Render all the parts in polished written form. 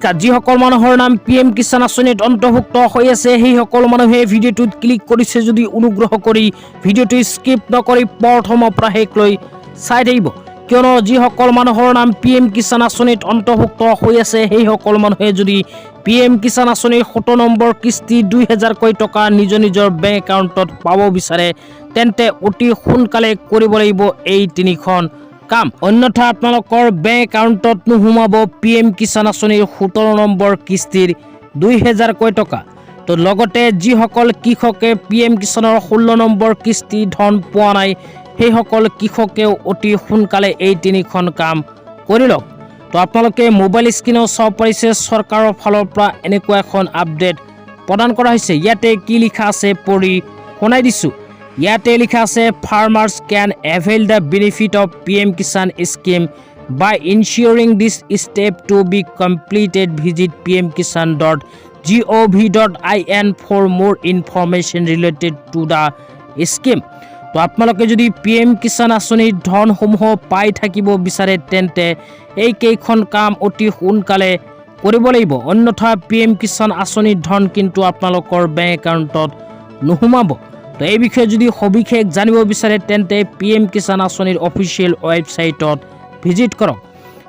নমস্কাৰ, যিসকল মানুহৰ নাম PM কিষাণ আঁচনিত অন্তৰ্ভুক্ত হৈ আছে সেই সকল মানুহে ভিডিঅ'টোত ক্লিক কৰিছে যদি অনুগ্ৰহ কৰি ভিডিঅ'টো স্কিপ নকৰি প্ৰথমৰ পৰা শেষলৈ চাই থাকিব, কিয়নো যিসকল মানুহৰ নাম PM কিষাণ আঁচনিত অন্তৰ্ভুক্ত হৈ আছে সেই সকল মানুহে যদি PM কিষাণ আঁচনিৰ 17 নম্বৰ কিস্তি 2000কৈ টকা নিজৰ বেংক একাউণ্টত পাব বিচাৰে তেন্তে অতি সোনকালে কৰিব লাগিব এই তিনিখন কাম, অন্যথা আপোনালোকৰ বেংক একাউণ্টত নোসোমাব PM কিষাণ আঁচনিৰ 17 নম্বৰ কিস্তিৰ 2000কৈ টকা। তো লগতে যিসকল কৃষকে PM কিষাণৰ 16 নম্বৰ কিস্তি ধন পোৱা নাই সেই সকল কৃষকেও অতি সোনকালে এই তিনিখন কাম কৰি লওক। তো আপোনালোকে মোবাইল স্ক্ৰীনত চাব পাৰিছে চৰকাৰৰ ফালৰ পৰা এনেকুৱা এখন আপডেট প্ৰদান কৰা হৈছে। ইয়াতে কি লিখা আছে পঢ়ি শুনাই দিছোঁ। ইয়াতে লিখা আছে farmers can avail the benefit of PM Kisan scheme by ensuring this step to be completed. Visit pmkishan.gov.in for more information related to the scheme. তো আপোনালোকে যদি PM কিষাণ আঁচনিৰ ধনসমূহ পাই থাকিব বিচাৰে তেন্তে এই কেইখন কাম অতি সোনকালে কৰিব লাগিব, অন্যথা PM কিষাণ আঁচনিৰ ধন কিন্তু আপোনালোকৰ বেংক একাউণ্টত নোসোমাব। তো এই বিষয়ে যদি সবিশেষ জানিব বিচাৰে তেন্তে PM কিষাণ আঁচনিৰ অফিচিয়েল ৱেবছাইটত ভিজিট কৰক।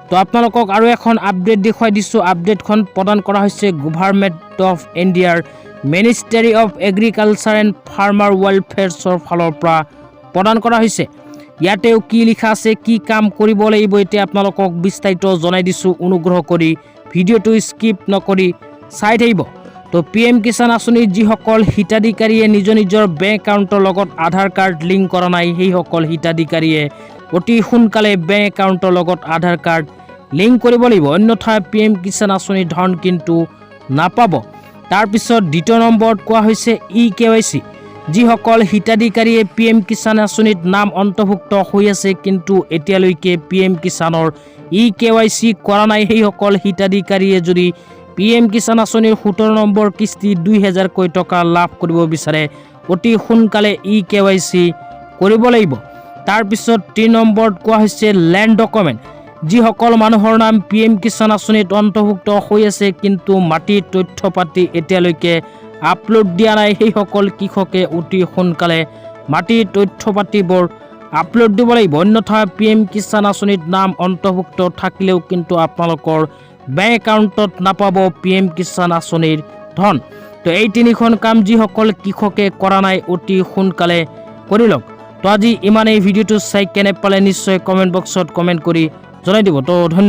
তো আপোনালোকক আৰু এখন আপডেট দেখুৱাই দিছোঁ। আপডেটখন প্ৰদান কৰা হৈছে গভৰ্ণমেণ্ট অফ ইণ্ডিয়াৰ ministry of agriculture and farmer ৱেলফেয়াৰ্ছৰ ফালৰ পৰা প্ৰদান কৰা হৈছে। ইয়াতেও কি লিখা আছে, কি কাম কৰিব লাগিব এতিয়া আপোনালোকক বিস্তাৰিত জনাই দিছোঁ, অনুগ্ৰহ কৰি ভিডিঅ'টো স্কিপ নকৰি চাই থাকিব। তো PM কিষাণ আঁচনিৰ যিসকল হিতাধিকাৰীয়ে নিজৰ বেংক একাউণ্টৰ লগত আধাৰ কাৰ্ড লিংক কৰা নাই সেই সকল হিতাধিকাৰীয়ে অতি সোনকালে বেংক একাউণ্টৰ লগত আধাৰ কাৰ্ড লিংক কৰিব লাগিব, অন্যথা PM কিষাণ আঁচনিৰ ধন কিন্তু নাপাব। তাৰপিছত দ্বিতীয় নম্বৰত কোৱা হৈছে EKYC। যিসকল হিতাধিকাৰীয়ে PM কিষাণ আঁচনিত নাম অন্তৰ্ভুক্ত হৈ আছে কিন্তু এতিয়ালৈকে PM কিষাণৰ EKYC কৰা নাই সেই সকল হিতাধিকাৰীয়ে যদি PM কিষাণ আঁচনিৰ 17 নম্বৰ কিস্তি 2000কৈ টকা লাভ কৰিব বিচাৰে অতি সোনকালে EKYC কৰিব লাগিব। তাৰপিছত 3 নম্বৰত কোৱা হৈছে লেণ্ড ডকুমেণ্ট। যিসকল মানুহৰ নাম PM কিষাণ আঁচনিত অন্তৰ্ভুক্ত হৈ আছে কিন্তু মাটিৰ তথ্য পাতি এতিয়ালৈকে আপলোড দিয়া নাই সেই সকল কৃষকে অতি সোনকালে মাটিৰ তথ্য পাতিবোৰ আপলোড দিব লাগিব, অন্যথা PM কিষাণ আঁচনিত নাম অন্তৰ্ভুক্ত থাকিলেও কিন্তু আপোনালোকৰ বেংক একাউণ্টত নাপাব PM কিষাণ আঁচনিৰ ধন। তো এই তিনিখন কাম যিসকল কৃষকে কৰা নাই অতি সোনকালে কৰি লওক। তো আজি ইমানেই, ভিডিঅ'টো চাই কেনে পালে নিশ্চয় কমেণ্ট বক্সত কমেণ্ট কৰি জনাই দিব। তো ধন্যবাদ।